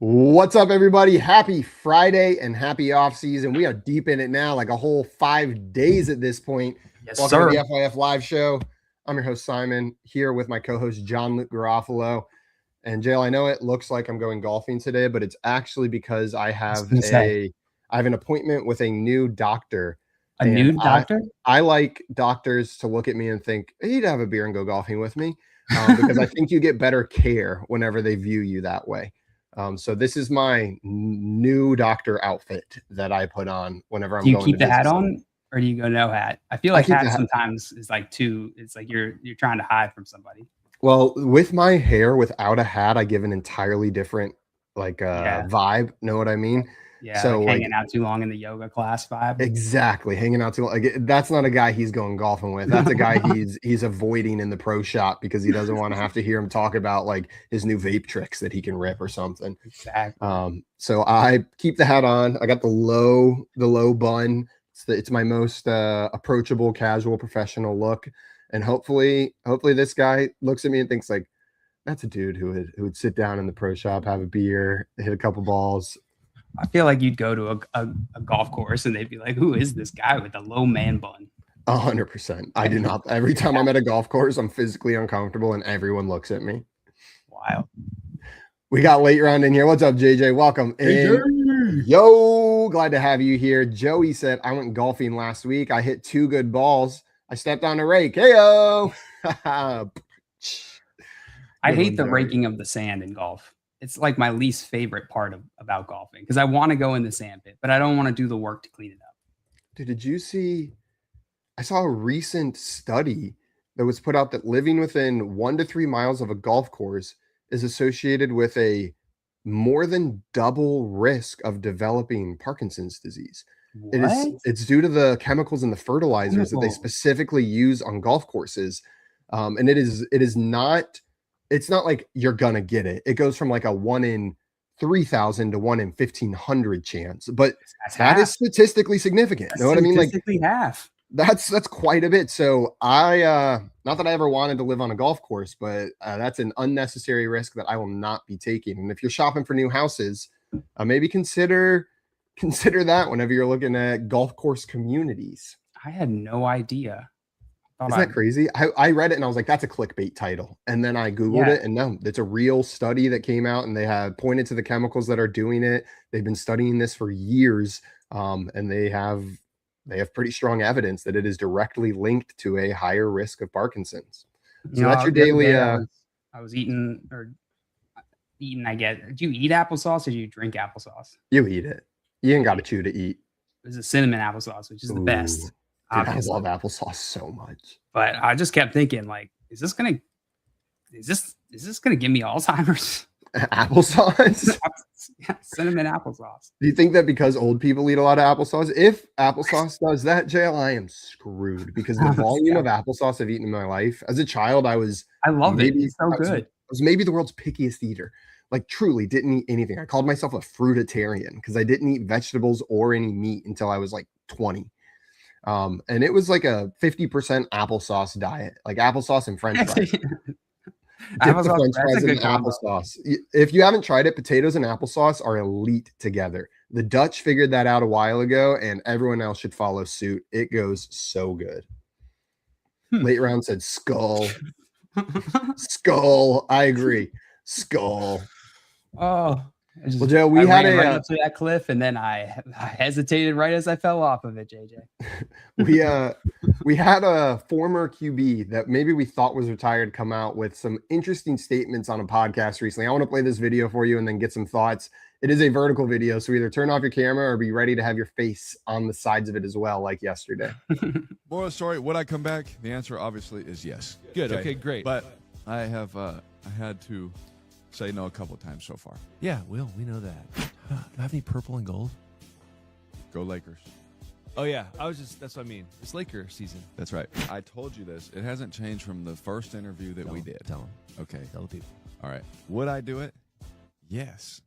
What's up, everybody? Happy Friday and happy off season. We are deep in it now, like a whole 5 days at this point. Yes, Welcome sir. to the FYF Live Show. I'm your host, Simon, here with my co-host, John Luke Garofalo. And Jail, I know it looks like I'm going golfing today, but it's actually because I have an appointment with a new doctor. A new doctor? I like doctors to look at me and think, he'd have a beer and go golfing with me. Because I think you get better care whenever they view you that way. So this is my new doctor outfit that I put on whenever I'm going. Do you keep the hat on, or do you go no hat? I feel like hat sometimes is like it's like you're trying to hide from somebody. Well, with my hair without a hat, I give an entirely different vibe. Know what I mean? Yeah, so like hanging out too long in the yoga class vibe. Exactly, hanging out too long. Like, that's not a guy he's going golfing with. That's a guy he's avoiding in the pro shop because he doesn't want to have to hear him talk about like his new vape tricks that he can rip or something. Exactly. So I keep the hat on. I got the low bun. It's my most approachable, casual, professional look. And hopefully this guy looks at me and thinks like, that's a dude who would sit down in the pro shop, have a beer, hit a couple balls. I feel like you'd go to a golf course and they'd be like, who is this guy with the low man bun? 100%. I do not. Every time I'm at a golf course, I'm physically uncomfortable and everyone looks at me. Wild. We got late round in here. What's up, JJ? Welcome in. Yo, glad to have you here. Joey said, I went golfing last week. I hit 2 good balls. I stepped on a rake. Hey-o. I hate the raking of the sand in golf. It's like my least favorite part about golfing because I want to go in the sand pit, but I don't want to do the work to clean it up. Dude, did you see? I saw a recent study that was put out that living within 1 to 3 miles of a golf course is associated with a more than double risk of developing Parkinson's disease. It's due to the chemicals and the fertilizers that they specifically use on golf courses. And it is not. It's not like you're gonna get it. It goes from like a 1 in 3,000 to 1 in 1,500 chance, but that is statistically significant. You know what I mean? Like half. That's quite a bit. So I not that I ever wanted to live on a golf course, but that's an unnecessary risk that I will not be taking. And if you're shopping for new houses, maybe consider that whenever you're looking at golf course communities. I had no idea. Isn't that crazy? I read it and I was like, that's a clickbait title. And then I Googled it and no, it's a real study that came out and they have pointed to the chemicals that are doing it. They've been studying this for years. And they have pretty strong evidence that it is directly linked to a higher risk of Parkinson's. So that's your daily. I was eating, I get. Do you eat applesauce or do you drink applesauce? You eat it. You ain't got to chew to eat. There's a cinnamon applesauce, which is the best. Dude, I love applesauce so much. But I just kept thinking, like, is this gonna give me Alzheimer's? Applesauce? Yeah, cinnamon applesauce. Do you think that because old people eat a lot of applesauce? If applesauce does that, JL, I am screwed because the volume of applesauce I've eaten in my life. As a child, I loved it. It's so good. I was maybe the world's pickiest eater. Like, truly didn't eat anything. I called myself a fruitarian because I didn't eat vegetables or any meat until I was like 20. And it was like a 50% applesauce diet, like applesauce and French fries. Applesauce. If you haven't tried it, potatoes and applesauce are elite together. The Dutch figured that out a while ago, and everyone else should follow suit. It goes so good. Late round said skull. Skull. I agree. Skull. Oh. Well, Joe, we had right up to that cliff, and then I hesitated right as I fell off of it, JJ. we had a former QB that maybe we thought was retired come out with some interesting statements on a podcast recently. I want to play this video for you and then get some thoughts. It is a vertical video, so either turn off your camera or be ready to have your face on the sides of it as well, like yesterday. Moral of the story, would I come back? The answer obviously is yes. Good. Okay, great. But I have I had to say no a couple of times so far. Yeah, Will, we know that. Do you have any purple and gold? Go Lakers. Oh, yeah. That's what I mean. It's Laker season. That's right. I told you this. It hasn't changed from the first interview that we did. Tell them. Okay. Tell the people. All right. Would I do it? Yes.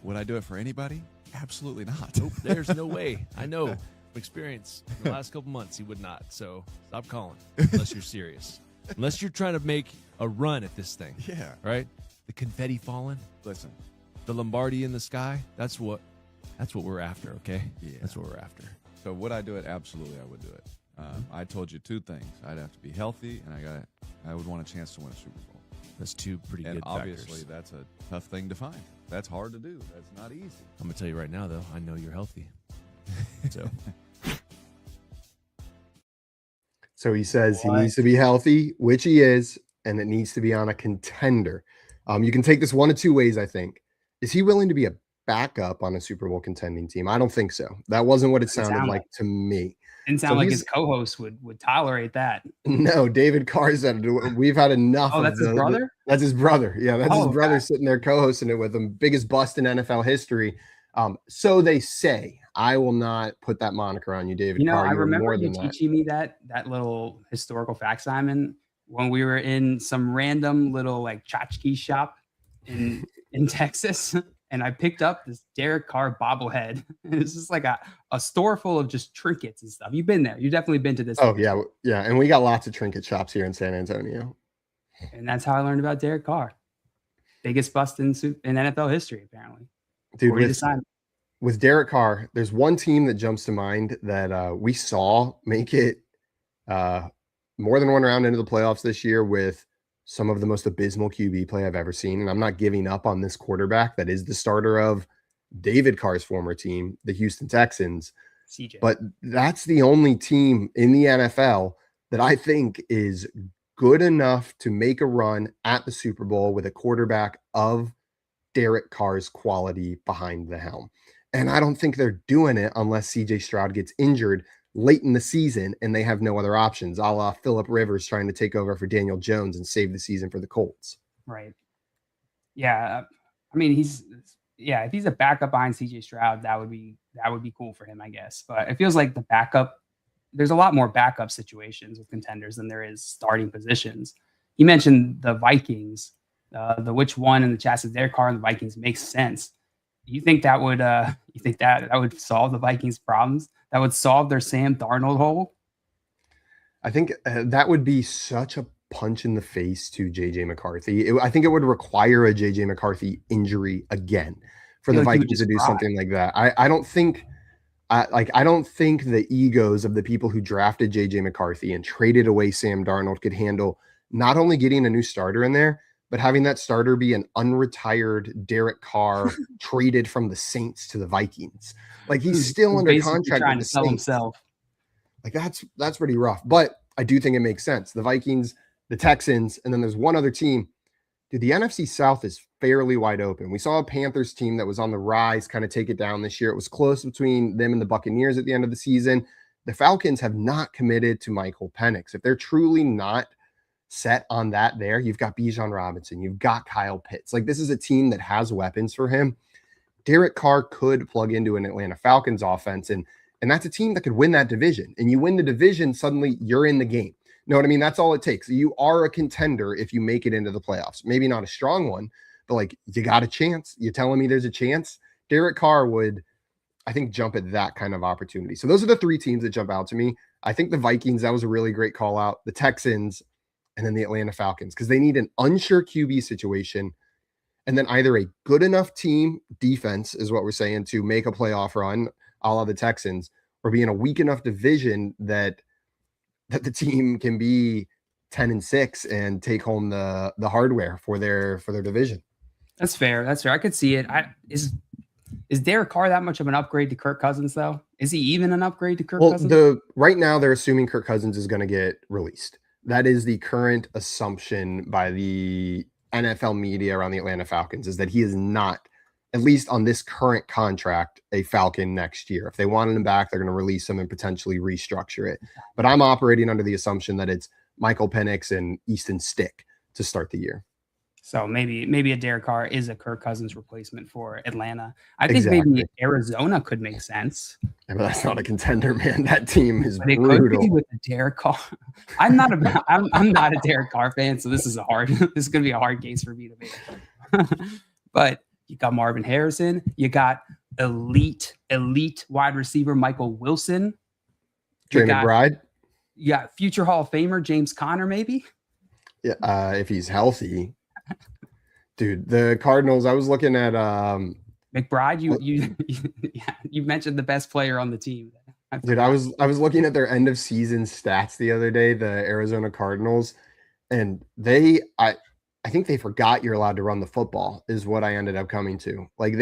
Would I do it for anybody? Absolutely not. Nope. There's no way. I know. From experience. In the last couple months, he would not. So stop calling unless you're serious. Unless you're trying to make a run at this thing. Yeah. Right? The confetti falling. Listen, the Lombardi in the sky. That's what we're after. Okay. Yeah. That's what we're after. So would I do it? Absolutely, I would do it. I told you two things. I'd have to be healthy, and I would want a chance to win a Super Bowl. That's two pretty And good obviously, factors. that's a tough thing to find. That's hard to do. That's not easy. I'm gonna tell you right now, though. I know you're healthy. So So he says What? he needs to be healthy, which he is, and it needs to be on a contender. You can take this one of two ways, I think. Is he willing to be a backup on a Super Bowl contending team? I don't think so. That wasn't what it Doesn't sounded sound like to me. Didn't sound So like he's- his co-host would tolerate that. No, David Carr said we've had enough. Oh, of that's his brother? That's his brother. Yeah, that's his Oh, brother okay. sitting there co-hosting it with him. Biggest bust in NFL history. So they say. I will not put that moniker on you, David Carr. I You were remember more you than that. teaching me that little historical fact, Simon, when we were in some random little like tchotchke shop in Texas, and I picked up this Derek Carr bobblehead. It's just like a store full of just trinkets and stuff. You've been there. You've definitely been to this. Oh yeah, yeah, and we got lots of trinket shops here in San Antonio. And that's how I learned about Derek Carr. Biggest bust in NFL history, apparently. Dude, 40 to sign. with Derek Carr, there's one team that jumps to mind that we saw make it more than one round into the playoffs this year with some of the most abysmal QB play I've ever seen. And I'm not giving up on this quarterback that is the starter of David Carr's former team, the Houston Texans. CJ. But that's the only team in the NFL that I think is good enough to make a run at the Super Bowl with a quarterback of Derek Carr's quality behind the helm. And I don't think they're doing it unless CJ Stroud gets injured late in the season and they have no other options, a la Phillip Rivers trying to take over for Daniel Jones and save the season for the Colts. Right. Yeah. I mean, if he's a backup behind CJ Stroud, that would be cool for him, I guess. But it feels like there's a lot more backup situations with contenders than there is starting positions. You mentioned the Vikings, the which one in the chat says Derek Carr and the Vikings makes sense. You think that would solve the Vikings' problems? That would solve their Sam Darnold hole? I think that would be such a punch in the face to JJ McCarthy. I think it would require a JJ McCarthy injury again for the Vikings to do something like that. I don't think the egos of the people who drafted JJ McCarthy and traded away Sam Darnold could handle not only getting a new starter in there, but having that starter be an unretired Derek Carr traded from the Saints to the Vikings. Like he's still under contract trying with to the sell Saints. himself. Like that's pretty rough. But I do think it makes sense. The Vikings, the Texans, and then there's one other team. Dude, the NFC South is fairly wide open. We saw a Panthers team that was on the rise kind of take it down this year. It was close between them and the Buccaneers at the end of the season. The Falcons have not committed to Michael Penix. If they're truly not set on that there, you've got Bijan Robinson, you've got Kyle Pitts. Like this is a team that has weapons for him. Derek Carr could plug into an Atlanta Falcons offense, and that's a team that could win that division. And you win the division, suddenly you're in the game. Know what I mean? That's all it takes. You are a contender if you make it into the playoffs. Maybe not a strong one, but like you got a chance. You're telling me there's a chance? Derek Carr would, I think, jump at that kind of opportunity. So those are the three teams that jump out to me. I think the Vikings, that was a really great call out. The Texans, and then the Atlanta Falcons, because they need an unsure QB situation. And then either a good enough team defense is what we're saying to make a playoff run, a la the Texans, or be in a weak enough division that the team can be 10-6 and take home the hardware for their division. That's fair. I could see it. Is Derek Carr that much of an upgrade to Kirk Cousins, though? Is he even an upgrade to Kirk Cousins? Right now they're assuming Kirk Cousins is going to get released. That is the current assumption by the NFL media around the Atlanta Falcons, is that he is not, at least on this current contract, a Falcon next year. If they wanted him back, they're going to release him and potentially restructure it. But I'm operating under the assumption that it's Michael Penix and Easton Stick to start the year. So maybe a Derek Carr is a Kirk Cousins replacement for Atlanta. I think maybe Arizona could make sense. Yeah, but that's not a contender, man. That team is but it brutal. Could be with a Derek Carr. I'm not a Derek Carr fan, so this is going to be a hard case for me to make. But you got Marvin Harrison, you got elite wide receiver Michael Wilson, Trey McBride. You got future Hall of Famer James Conner, maybe. Yeah, if he's healthy. Dude, the Cardinals, I was looking at McBride, you mentioned the best player on the team. dude, I was looking at their end of season stats the other day, the Arizona Cardinals, and I think they forgot you're allowed to run the football is what I ended up coming to. Like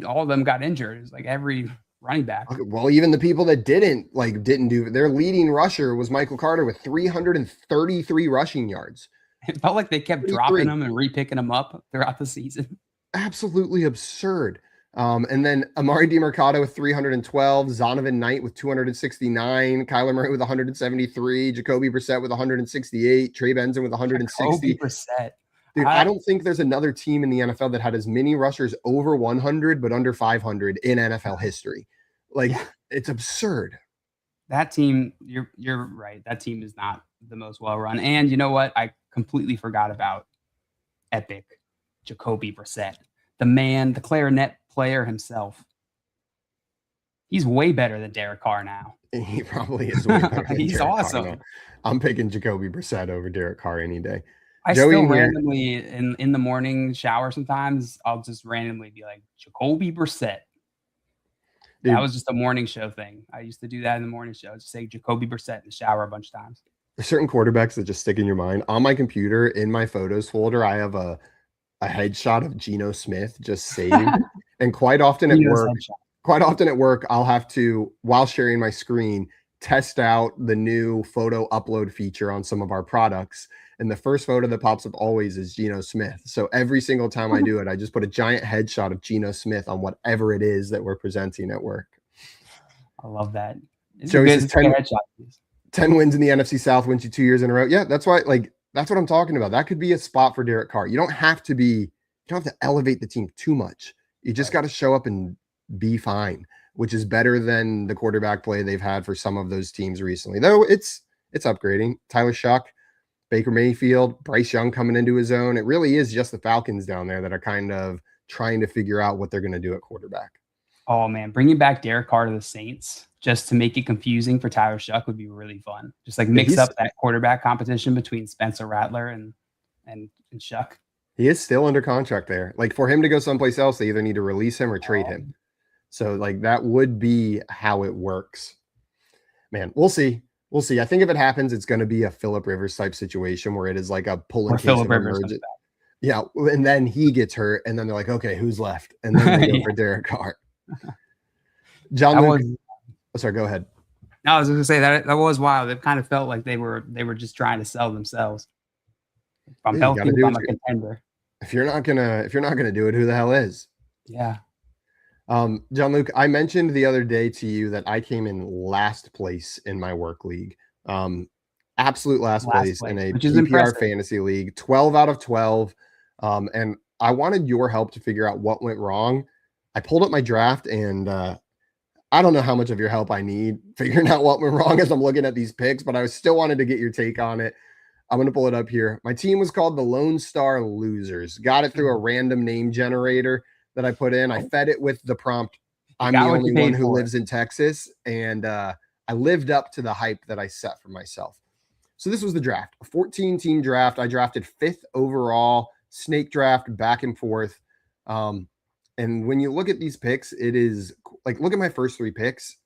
all of them got injured. It was like every running back. Well, even the people that didn't do, their leading rusher was Michael Carter with 333 rushing yards. It felt like they kept dropping them and repicking them up throughout the season. Absolutely absurd. And then Amari DiMercato with 312, Zonovan Knight with 269, Kyler Murray with 173, Jacoby Brissett with 168, Trey Benson with 160. Dude, I don't think there's another team in the NFL that had as many rushers over 100 but under 500 in NFL history. Like, it's absurd. That team, you're right. That team is not the most well run. And you know what? I completely forgot about epic Jacoby Brissett, the man, the clarinet player himself. He's way better than Derek Carr now. He probably is way better than He's Derek awesome. Carr. I'm picking Jacoby Brissett over Derek Carr any day. I still randomly in the morning shower sometimes I'll just randomly be like Jacoby Brissett. Dude, that was just a morning show thing. I used to do that in the morning show. Just say Jacoby Brissett in the shower a bunch of times. There's certain quarterbacks that just stick in your mind. On my computer, in my photos folder, I have a headshot of Geno Smith just saved. And quite often at work, I'll have to, while sharing my screen, test out the new photo upload feature on some of our products. And the first photo that pops up always is Geno Smith. So every single time I do it, I just put a giant headshot of Geno Smith on whatever it is that we're presenting at work. I love that. Joey says 10 wins in the NFC South, wins you 2 years in a row. Yeah, that's why, that's what I'm talking about. That could be a spot for Derek Carr. You don't have to elevate the team too much. You just got to show up and be fine, which is better than the quarterback play they've had for some of those teams recently. Though it's upgrading. Tyler Shuck, Baker Mayfield, Bryce Young coming into his own. It really is just the Falcons down there that are kind of trying to figure out what they're going to do at quarterback. Oh, man. Bringing back Derek Carr to the Saints just to make it confusing for Tyler Shuck would be really fun. Just mix up that quarterback competition between Spencer Rattler and Shuck. He is still under contract there. For him to go someplace else, they either need to release him or trade him. So, that would be how it works. Man, we'll see. We'll see. I think if it happens, it's going to be a Phillip Rivers type situation where it is like a pulling case of emergency. Yeah, and then he gets hurt, and then they're like, okay, who's left? And then they go for Derek Carr. Sorry, go ahead. No, I was going to say that was wild. It kind of felt like they were just trying to sell themselves. If I'm healthy, I'm a contender. If you're not gonna do it, who the hell is? Yeah. John Luke, I mentioned the other day to you that I came in last place in my work league. Absolute last place in a PPR fantasy league, 12 out of 12. And I wanted your help to figure out what went wrong. I pulled up my draft, and I don't know how much of your help I need figuring out what went wrong as I'm looking at these picks, but I still wanted to get your take on it. I'm going to pull it up here. My team was called the Lone Star Losers. Got it through a random name generator that I put in. I fed it with the prompt, I'm the only one who lives in Texas. And I lived up to the hype that I set for myself. So this was the draft, a 14-team draft. I drafted 5th overall, snake draft, back and forth. And when you look at these picks, it is look at my first 3 picks.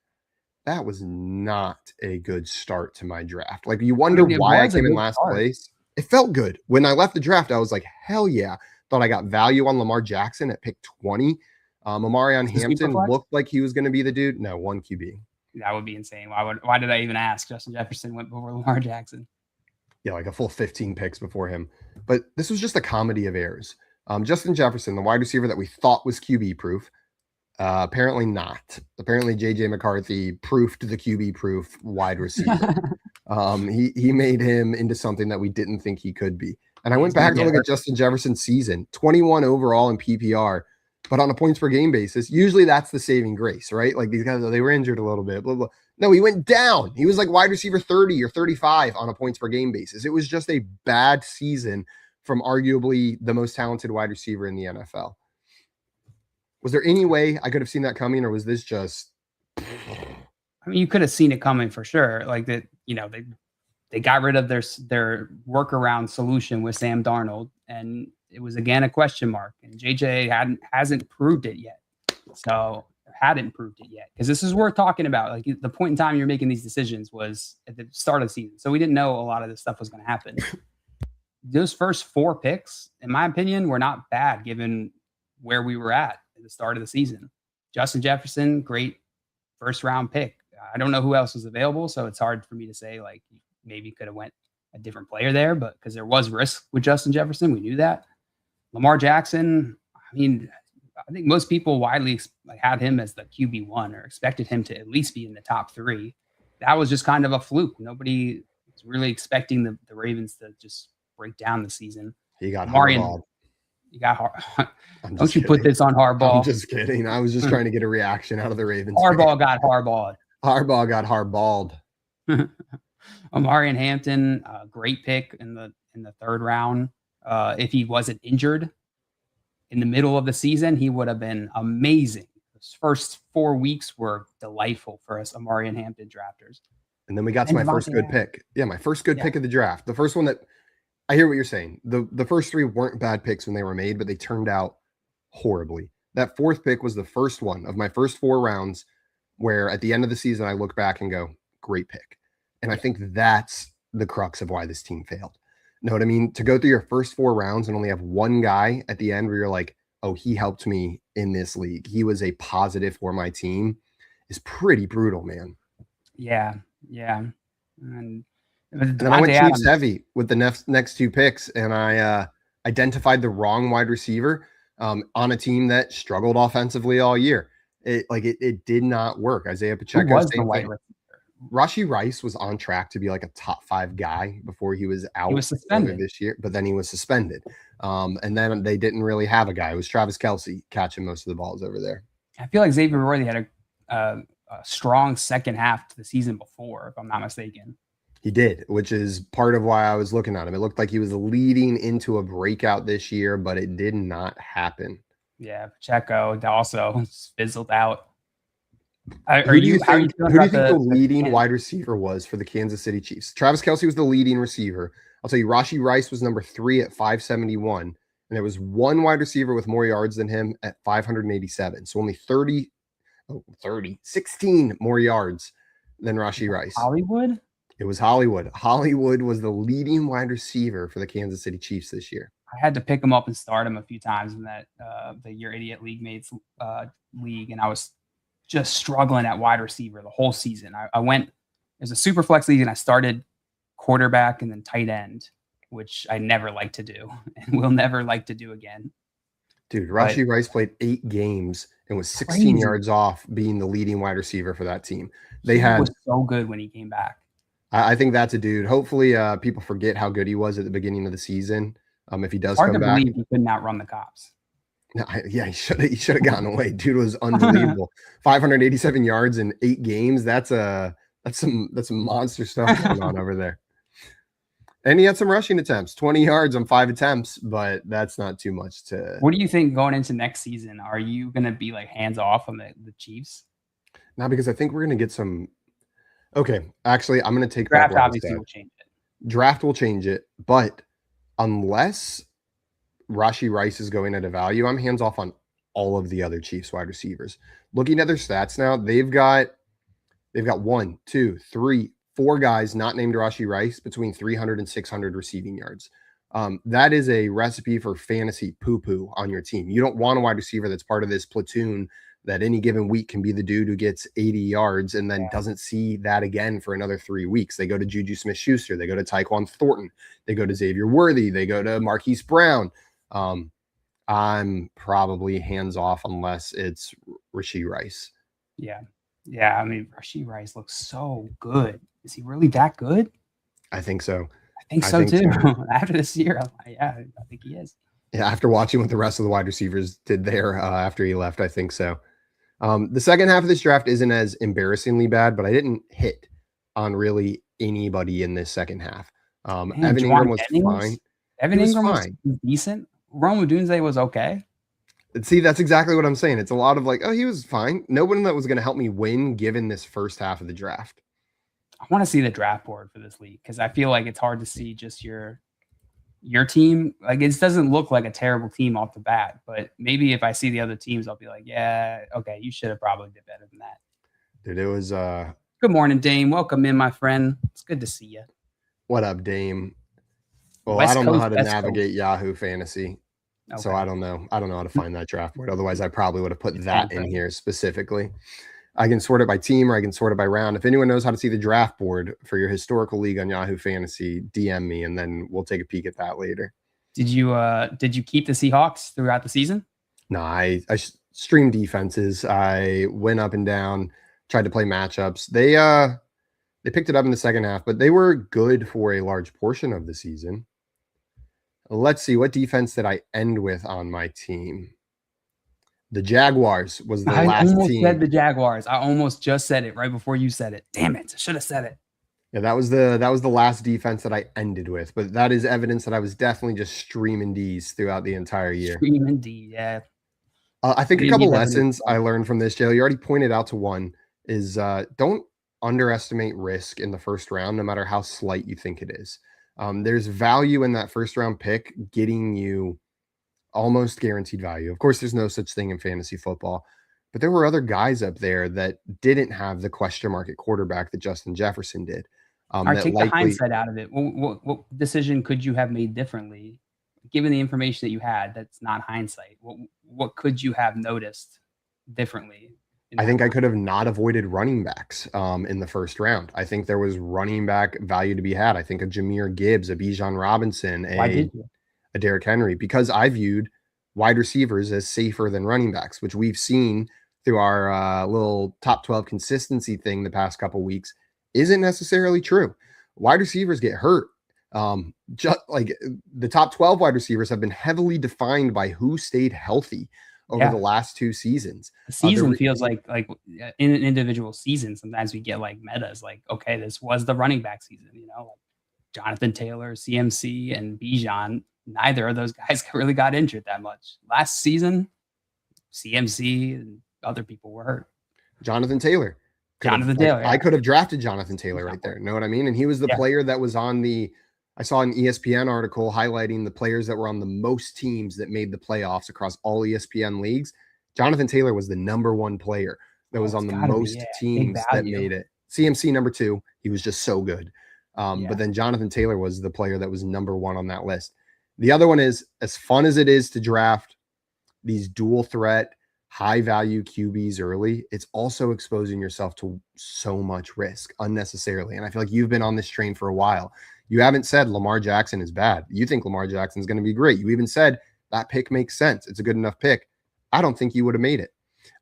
That was not a good start to my draft. You wonder why I came in last place. It felt good. When I left the draft, I was like, hell yeah. Thought I got value on Lamar Jackson at pick 20. Amarion Hampton looked like he was going to be the dude. No, 1 QB. That would be insane. Why did I even ask? Justin Jefferson went before Lamar Jackson. Yeah, a full 15 picks before him. But this was just a comedy of errors. Justin Jefferson, the wide receiver that we thought was QB proof, apparently not. Apparently, JJ McCarthy proofed the QB proof wide receiver. He made him into something that we didn't think he could be. And I went back to look at Justin Jefferson's season, 21 overall in PPR, but on a points per game basis, usually that's the saving grace, right? These guys, they were injured a little bit, blah, blah. No, he went down. He was wide receiver 30 or 35 on a points per game basis. It was just a bad season from arguably the most talented wide receiver in the NFL. Was there any way I could have seen that coming, or was this just? I mean, you could have seen it coming for sure. They got rid of their workaround solution with Sam Darnold, and it was again a question mark, and JJ hasn't proved it yet. So hadn't proved it yet, because this is worth talking about. Like, the point in time you're making these decisions was at the start of the season, so we didn't know a lot of this stuff was going to happen. Those first 4 picks, in my opinion, were not bad given where we were at the start of the season. Justin Jefferson, great first round pick. I don't know who else was available, so it's hard for me to say, like, maybe could have went a different player there, but because there was risk with Justin Jefferson, we knew that. Lamar Jackson, I mean, I think most people widely had him as the QB1 or expected him to at least be in the top 3. That was just kind of a fluke. Nobody was really expecting the Ravens to just break down the season. He got Harbaugh. You got Don't you put this on Harbaugh? I'm just kidding. I was just trying to get a reaction out of the Ravens. Harbaugh got Harbaugh'd. Harbaugh got hardballed. Omarion Hampton, great pick in the 3rd round. If he wasn't injured in the middle of the season, he would have been amazing. His first 4 weeks were delightful for us Omarion Hampton drafters. And then we got to my first good pick. Yeah, my first good pick of the draft. The first one that I hear what you're saying. The first 3 weren't bad picks when they were made, but they turned out horribly. That 4th pick was the first one of my first 4 rounds where at the end of the season, I look back and go, great pick. And I think that's the crux of why this team failed. Know what I mean? To go through your first 4 rounds and only have one guy at the end where you're like, oh, he helped me in this league, he was a positive for my team, is pretty brutal, man. Yeah. And then I went Chiefs heavy with the next 2 picks, and I identified the wrong wide receiver on a team that struggled offensively all year. It did not work. Isaiah Pacheco was the wide receiver. Rashee Rice was on track to be like a top 5 guy before he was out. He was suspended this year, but then he was suspended. And then they didn't really have a guy. It was Travis Kelce catching most of the balls over there. I feel like Xavier Worthy had a strong second half to the season before, if I'm not mistaken. He did, which is part of why I was looking at him. It looked like he was leading into a breakout this year, but it did not happen. Yeah, Pacheco also fizzled out. Who do you think the leading wide receiver was for the Kansas City Chiefs? Travis Kelce was the leading receiver. I'll tell you, Rashee Rice was number 3 at 571, and there was one wide receiver with more yards than him at 587. So only 16 more yards than Rashee Rice. Hollywood? It was Hollywood. Hollywood was the leading wide receiver for the Kansas City Chiefs this year. I had to pick him up and start him a few times in that the Your Idiot League Mates league, and I was just struggling at wide receiver the whole season. I went, there's a super flex league, and I started quarterback and then tight end, which I never like to do and will never like to do again. Dude, Rashee Rice played 8 games and was 16 yards off being the leading wide receiver for that team. He was so good when he came back. I think that's a dude. Hopefully people forget how good he was at the beginning of the season. If he does come back. Hard to believe he couldn't outrun the cops. No, he should have gotten away. Dude was unbelievable. 587 yards in 8 games. That's some monster stuff going on over there. And he had some rushing attempts, 20 yards on 5 attempts, but that's not too much to. What do you think going into next season? Are you going to be like hands off on the Chiefs? No, because I think we're going to get some. Okay, actually, I'm going to take draft. Obviously, will change it. Draft will change it, but unless Rashee Rice is going at a value, I'm hands off on all of the other Chiefs wide receivers. Looking at their stats now, they've got 1, 2, 3, 4 guys not named Rashee Rice between 300 and 600 receiving yards. That is a recipe for fantasy poo-poo on your team. You don't want a wide receiver that's part of this platoon that any given week can be the dude who gets 80 yards and then doesn't see that again for another 3 weeks. They go to Juju Smith-Schuster. They go to Tyquan Thornton. They go to Xavier Worthy. They go to Marquise Brown. I'm probably hands off unless it's Rashee Rice. Yeah. I mean, Rashee Rice looks so good. Is he really that good? I think so. I think so too. After this year, I think he is. Yeah, after watching what the rest of the wide receivers did there after he left, I think so. The second half of this draft isn't as embarrassingly bad, but I didn't hit on really anybody in this second half. Evan Ingram was fine. Evan Ingram was decent. Rome Odunze was okay. See, that's exactly what I'm saying. It's a lot of like, oh, he was fine. Nobody that was going to help me win given this first half of the draft. I want to see the draft board for this league because I feel like it's hard to see just your your team, like it doesn't look like a terrible team off the bat, but maybe if I see the other teams, I'll be like, yeah, okay, you should have probably did better than that. Dude, it was Good morning, Dame. Welcome in, my friend. It's good to see you. what up, Dame? Well, West I don't know Coast, how to West navigate Coast. Yahoo Fantasy. So Okay. I don't know. I don't know how to find that draft board. Otherwise, I probably would have put It's that in impressive. here specifically. I can sort it by team or I can sort it by round. If anyone knows how to see the draft board for your historical league on Yahoo Fantasy, DM me and then we'll take a peek at that later. Did you keep the Seahawks throughout the season? No, I streamed defenses. I went up and down, tried to play matchups. They picked it up in the second half, but they were good for a large portion of the season. Let's see, what defense did I end with on my team? The Jaguars was the last I almost team. said the Jaguars. I almost just said it right before you said it. Damn it. I should have said it. Yeah, that was the last defense that I ended with, but that is evidence that I was definitely just streaming D's throughout the entire year. Streaming D, yeah. I think a Maybe couple evidence. lessons I learned from this, Joe. You already pointed out to one is don't underestimate risk in the first round, no matter how slight you think it is. There's value in that first round pick getting you almost guaranteed value. Of course, there's no such thing in fantasy football, but there were other guys up there that didn't have the question mark at quarterback that Justin Jefferson did. All right, take the hindsight out of it. What decision could you have made differently, given the information that you had? That's not hindsight. What could you have noticed differently? I think I could have not avoided running backs in the first round. I think there was running back value to be had. I think a Jahmyr Gibbs, a Bijan Robinson, a Derrick Henry, because I viewed wide receivers as safer than running backs, which we've seen through our little top 12 consistency thing the past couple weeks isn't necessarily true. Wide receivers get hurt. Just like the top 12 wide receivers have been heavily defined by who stayed healthy over the last 2 seasons. The season feels like in an individual season, sometimes we get like metas, like, okay, this was the running back season, like Jonathan Taylor, CMC, and Bijan. Neither of those guys really got injured that much. Last season, CMC and other people were hurt. Jonathan Taylor. I could have drafted Jonathan Taylor right there. Know what I mean? And he was the player that was on I saw an ESPN article highlighting the players that were on the most teams that made the playoffs across all ESPN leagues. Jonathan Taylor was the number 1 player that was on the most teams that made it. CMC number 2. He was just so good. But then Jonathan Taylor was the player that was number 1 on that list. The other one is, as fun as it is to draft these dual threat, high value QBs early, it's also exposing yourself to so much risk unnecessarily. And I feel like you've been on this train for a while. You haven't said Lamar Jackson is bad. You think Lamar Jackson is going to be great. You even said that pick makes sense. It's a good enough pick. I don't think you would have made it.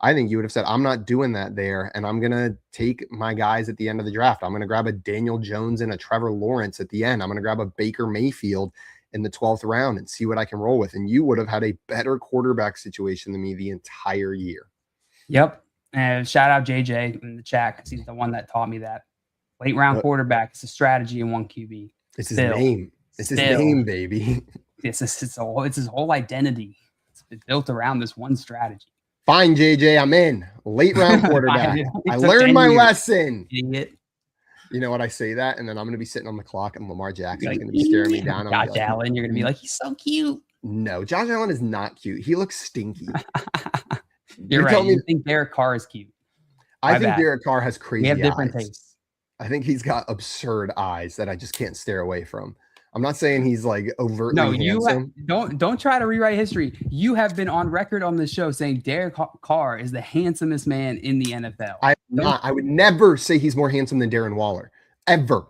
I think you would have said, I'm not doing that there, and I'm going to take my guys at the end of the draft. I'm going to grab a Daniel Jones and a Trevor Lawrence at the end. I'm going to grab a Baker Mayfield in the 12th round and see what I can roll with. And you would have had a better quarterback situation than me the entire year. Yep. And shout out JJ in the chat, because he's the one that taught me that. Late round quarterback, it's a strategy in 1 QB. It's his name. It's his name, baby. It's his whole identity. It's been built around this one strategy. Fine, JJ, I'm in. Late round quarterback. I learned my lesson. Idiot. You know what? I say that, and then I'm going to be sitting on the clock, and Lamar Jackson is going to be staring me down. Josh Allen, you're going to be like, he's so cute. No, Josh Allen is not cute. He looks stinky. You're right. You think Derek Carr is cute? I think Derek Carr has crazy eyes. We have different tastes. I think he's got absurd eyes that I just can't stare away from. I'm not saying he's like overtly handsome. Don't try to rewrite history. You have been on record on this show saying Derek Carr is the handsomest man in the NFL. I would never say he's more handsome than Darren Waller, ever.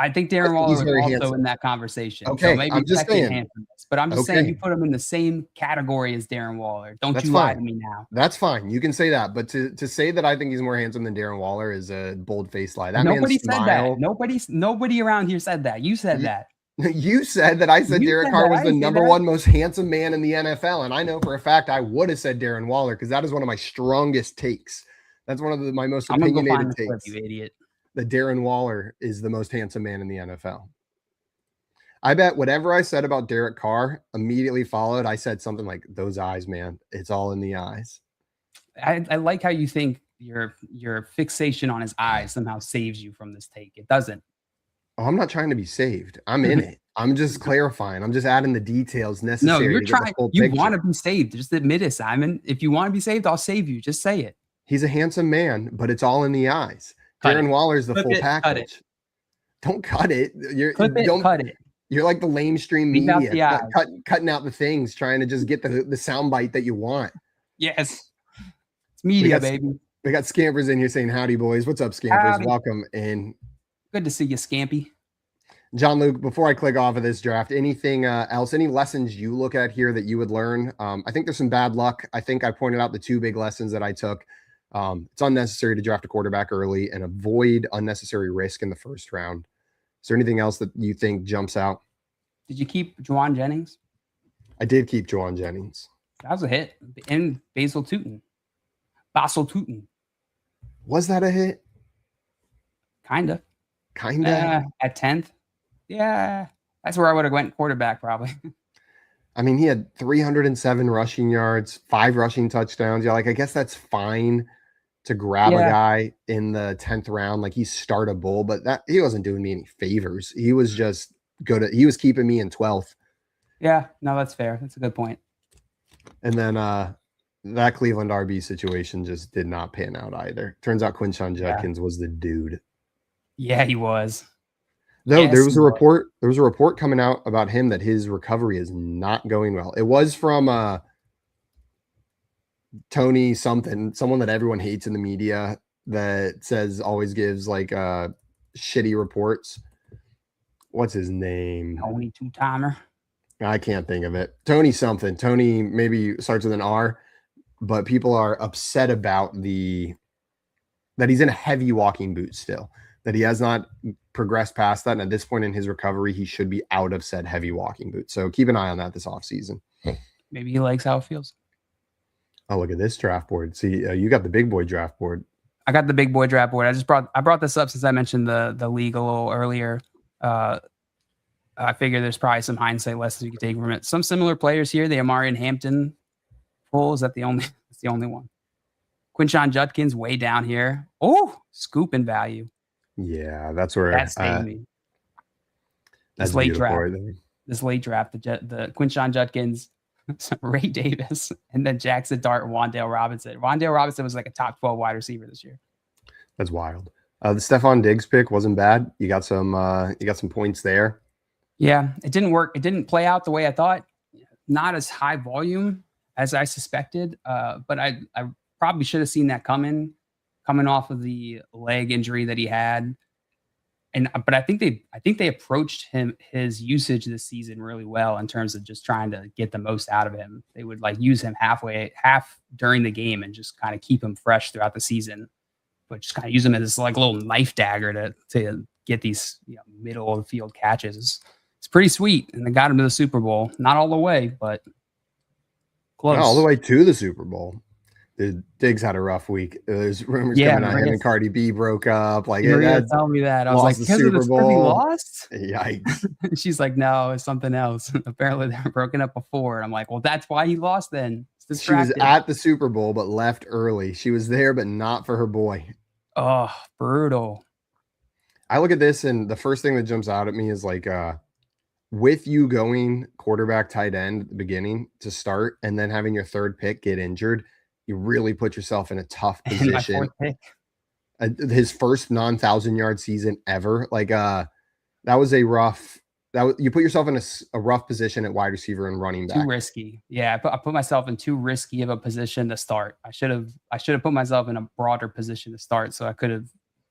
I think Darren Waller was also handsome in that conversation. Okay, so maybe I'm just saying. Handsomeness, but I'm just saying you put him in the same category as Darren Waller. Don't you lie to me now. That's fine. You can say that, but to say that I think he's more handsome than Darren Waller is a bold-faced lie. Nobody said that. Nobody around here said that. You said that. You said that I said Derek Carr was the number 1 most handsome man in the NFL, and I know for a fact I would have said Darren Waller because that is one of my strongest takes. That's one of my most opinionated takes. You idiot. That Darren Waller is the most handsome man in the NFL. I bet whatever I said about Derek Carr immediately followed. I said something like, "Those eyes, man, it's all in the eyes." I like how you think your fixation on his eyes somehow saves you from this take. It doesn't. Oh, I'm not trying to be saved. I'm in it. I'm just clarifying. I'm just adding the details No, necessary you're to get the trying. full You picture. want to be saved. Just admit it, Simon. If you want to be saved, I'll save you. Just say it. He's a handsome man, but it's all in the eyes. Cut Darren it. Waller's the Clip full it, cut it. package. Don't cut it. Clip it, Don't cut it. You're like the lamestream Leave out media, the eyes. cutting out the things, trying to just get the soundbite that you want. Yes. It's media, got- baby. We got Scampers in here saying, howdy, boys. What's up, Scampers? Howdy. Welcome in. Good to see you, Scampy. John Luke, before I click off of this draft, anything else, any lessons you look at here that you would learn? I think there's some bad luck. I think I pointed out the two big lessons that I took. It's unnecessary to draft a quarterback early and avoid unnecessary risk in the first round. Is there anything else that you think jumps out? Did you keep Juwan Jennings? I did keep Juwan Jennings. That was a hit. And Basil Tootin. Was that a hit? Kind of. Kinda. At 10th. Yeah. That's where I would have went quarterback probably. I mean, he had 307 rushing yards, 5 rushing touchdowns. Yeah, like I guess that's fine to grab a guy in the 10th round. Like he's startable, but that he wasn't doing me any favors. He was just good at, he was keeping me in 12th. Yeah, no, that's fair. That's a good point. And then that Cleveland RB situation just did not pan out either. Turns out Quinshon Judkins was the dude. Yeah, he was. Though Yes, there was he a was. report coming out about him that his recovery is not going well. It was from Tony something, someone that everyone hates in the media that says always gives like shitty reports. What's his name? Tony two-timer. I can't think of it. Tony something. Tony maybe starts with an R, but people are upset about that he's in a heavy walking boot still, that he has not progressed past that. And at this point in his recovery, he should be out of said heavy walking boot. So keep an eye on that this offseason. Maybe he likes how it feels. Oh, look at this draft board. See, you got the big boy draft board. I got the big boy draft board. I brought this up since I mentioned the league a little earlier. I figure there's probably some hindsight lessons you could take from it. Some similar players here. The Amari and Hampton pool is that the only one. Quinshon Judkins way down here. Oh, scooping value. Yeah, that's where That stayed me. that's This late beautiful draft. right there. This late draft, the Quinshon Judkins, Ray Davis, and then Jackson Dart and Wan'Dale Robinson. Wan'Dale Robinson was like a top 12 wide receiver this year. That's wild. The Stephon Diggs pick wasn't bad. You got some points there. Yeah, it didn't work. It didn't play out the way I thought. Not as high volume as I suspected, but I probably should have seen that coming off of the leg injury that he had. But I think they approached his usage this season really well in terms of just trying to get the most out of him. They would like use him half during the game and just kind of keep him fresh throughout the season, but just kind of use him as this like little knife dagger to get these middle of the field catches. It's pretty sweet, and they got him to the Super Bowl. Not all the way, but close. No, all the way to the Super Bowl. Dude, Diggs had a rough week. There's rumors coming out him and Cardi B broke up. Like, tell me that. I was like, because of the Super Bowl, lost? Yikes. She's like, no, it's something else. Apparently, they were broken up before. And I'm like, well, that's why he lost then. She was at the Super Bowl, but left early. She was there, but not for her boy. Oh, brutal. I look at this, and the first thing that jumps out at me is like, with you going quarterback tight end at the beginning to start and then having your third pick get injured, you really put yourself in a tough position. His first non-1,000-yard season ever. Like that was a rough. You put yourself in a rough position at wide receiver and running back. Too risky. Yeah, I put myself in too risky of a position to start. I should have put myself in a broader position to start, so I could have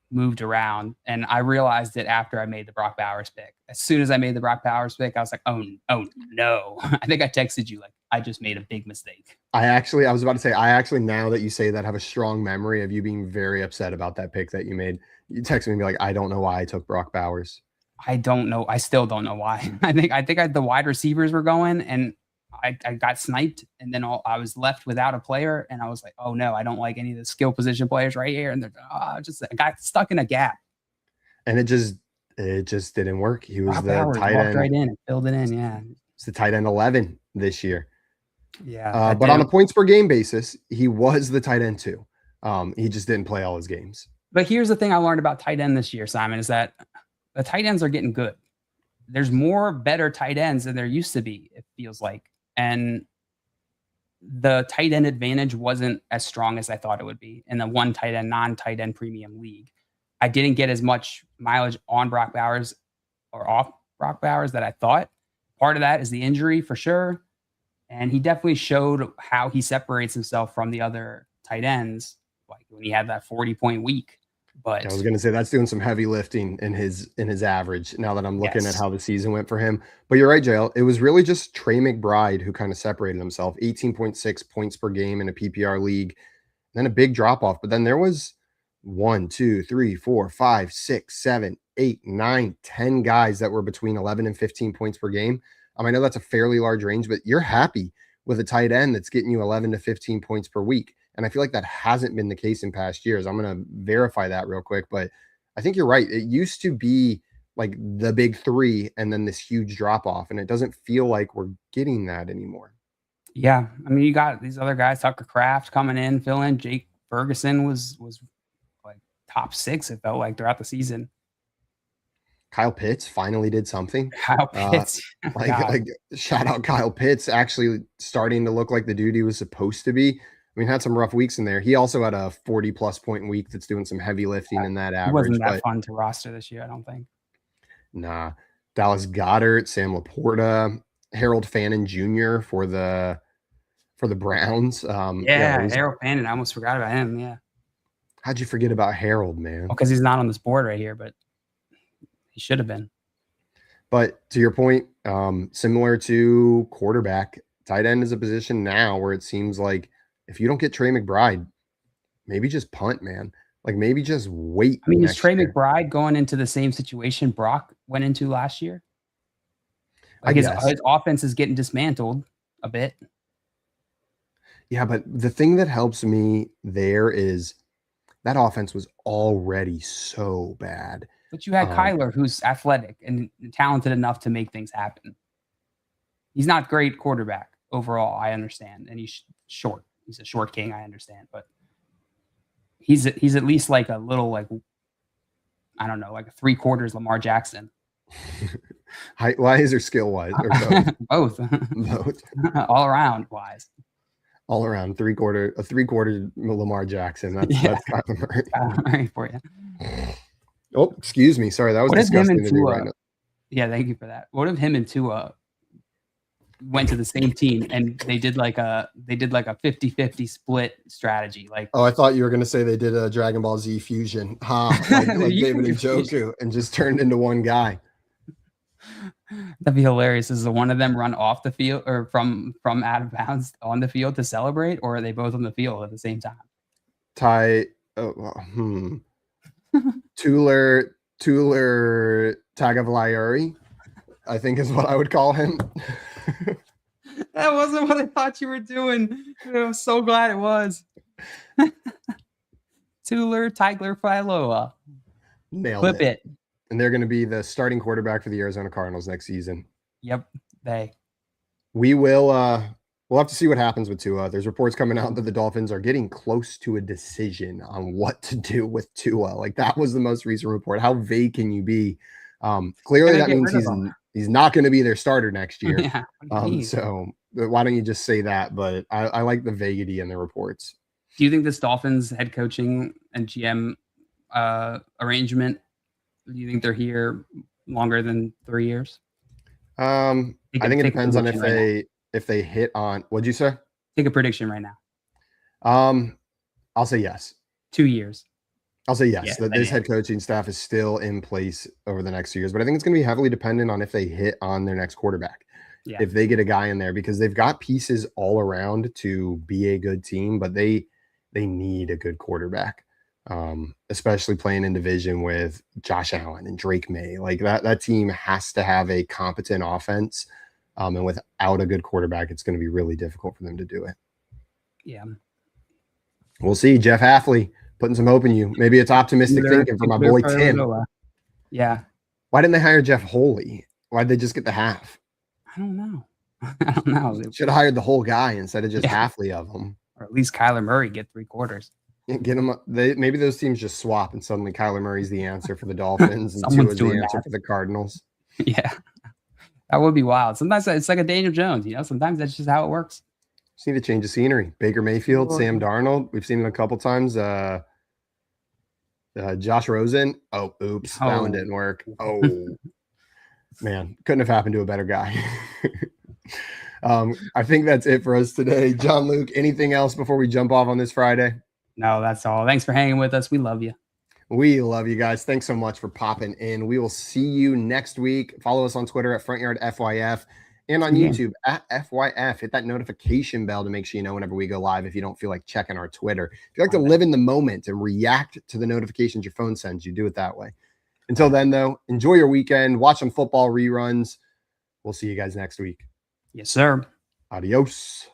moved around. And I realized it after I made the Brock Bowers pick. As soon as I made the Brock Bowers pick, I was like, oh no. I think I texted you like, I just made a big mistake. I was about to say, now that you say that, have a strong memory of you being very upset about that pick that you made. You texted me and be like, I don't know why I took Brock Bowers. I don't know. I still don't know why. I think the wide receivers were going and I got sniped, and then I was left without a player, and I was like, oh no, I don't like any of the skill position players right here. And I got stuck in a gap. And it just didn't work. He was the tight end. Right in and filled it in. Yeah. It's the tight end 11 this year. Yeah. But on a points per game basis, he was the tight end too. He just didn't play all his games. But here's the thing I learned about tight end this year, Simon, is that the tight ends are getting good. there's more better tight ends than there used to be, it feels like. And the tight end advantage wasn't as strong as I thought it would be in the one tight end, non-tight end premium league. I didn't get as much mileage on Brock Bowers or off Brock Bowers that I thought. Part of that is the injury for sure. And he definitely showed how he separates himself from the other tight ends, like when he had that 40-point week. But I was going to say that's doing some heavy lifting in his average now that I'm looking at how the season went for him. But you're right, JL. It was really just Trey McBride who kind of separated himself. 18.6 points per game in a PPR league. Then a big drop off. But then there was 1, 2, 3, 4, 5, 6, 7, 8, 9, 10 guys that were between 11 and 15 points per game. I know that's a fairly large range, but you're happy with a tight end that's getting you 11 to 15 points per week. And I feel like that hasn't been the case in past years. I'm going to verify that real quick, but I think you're right. It used to be like the big three and then this huge drop off, and it doesn't feel like we're getting that anymore. Yeah. I mean, you got these other guys, Tucker Kraft coming in, fill in. Jake Ferguson was like top 6, it felt like, throughout the season. Kyle Pitts finally did something. Kyle Pitts. Like shout out Kyle Pitts, actually starting to look like the dude he was supposed to be. I mean, had some rough weeks in there. He also had a 40+ point week that's doing some heavy lifting in that average. It wasn't that fun to roster this year, I don't think. Nah. Dallas Goedert, Sam Laporta, Harold Fannin Jr. for the Browns. Harold Fannin. I almost forgot about him. Yeah. How'd you forget about Harold, man? Because he's not on this board right here, but he should have been. But to your point, similar to quarterback, tight end is a position now where it seems like if you don't get Trey McBride, maybe just punt, man. Like maybe just wait. I mean, is Trey McBride going into the same situation Brock went into last year? Like his offense is getting dismantled a bit. Yeah, but the thing that helps me there is that offense was already so bad. But you had Kyler, who's athletic and talented enough to make things happen. He's not great quarterback overall, I understand, and he's short. He's a short king, I understand, but he's at least like a little, like, I don't know, like a 3/4 Lamar Jackson. Height-wise or skill-wise? Or both. Both. All around wise. All around, 3/4 Lamar Jackson. That's Kyler Murray. Kyler Murray for you. Oh, excuse me. Sorry, that was disgusting to do right now. Yeah, thank you for that. What if him and Tua went to the same team and they did like a 50-50 split strategy? Like, oh, I thought you were going to say they did a Dragon Ball Z fusion, like David and Joku, and just turned into one guy. That'd be hilarious. Is the one of them run off the field or from out of bounds on the field to celebrate, or are they both on the field at the same time? Tuller Tagovailoa, I think is what I would call him. That wasn't what I thought you were doing. I'm so glad it was. Tuller Tagovailoa. Nailed Clip it. And they're going to be the starting quarterback for the Arizona Cardinals next season. Yep, We will. We'll have to see what happens with Tua. There's reports coming out that the Dolphins are getting close to a decision on what to do with Tua. Like that was the most recent report. How vague can you be? Clearly, that means he's not going to be their starter next year. Yeah, so why don't you just say that? But I like the vaguity in the reports. Do you think this Dolphins head coaching and GM arrangement? Do you think they're here longer than 3 years? I think it depends on if they hit on. What'd you say? Take a prediction right now. I'll say yes. 2 years. I'll say yes. That this head coaching staff is still in place over the next 2 years, but I think it's going to be heavily dependent on if they hit on their next quarterback. Yeah. If they get a guy in there, because they've got pieces all around to be a good team, but they need a good quarterback. Especially playing in division with Josh Allen and Drake May. Like that team has to have a competent offense. And without a good quarterback, it's going to be really difficult for them to do it. Yeah. We'll see. Jeff Hafley putting some hope in you. Maybe it's optimistic thinking for my boy Tim. Yeah. Why didn't they hire Jeff Holy? Why'd they just get the half? I don't know. Should have hired the whole guy instead of just Hafley of them. Or at least Kyler Murray get 3/4. Get him. Maybe those teams just swap, and suddenly Kyler Murray's the answer for the Dolphins, and Tua's the answer for the Cardinals. Yeah, That would be wild. Sometimes it's like a Daniel Jones, sometimes that's just how it works. Just need to change the scenery. Baker Mayfield, Sam Darnold. We've seen it a couple times. Josh Rosen. Oh, oops. That one didn't work. Oh, man. Couldn't have happened to a better guy. I think that's it for us today. John Luke, anything else before we jump off on this Friday? No, that's all. Thanks for hanging with us. We love you. We love you guys. Thanks so much for popping in. We will see you next week. Follow us on Twitter at FrontYardFYF and on YouTube at FYF. Hit that notification bell to make sure you know whenever we go live if you don't feel like checking our Twitter. If you like to live in the moment and react to the notifications your phone sends, you do it that way. Until then, though, enjoy your weekend. Watch some football reruns. We'll see you guys next week. Yes, sir. Adios.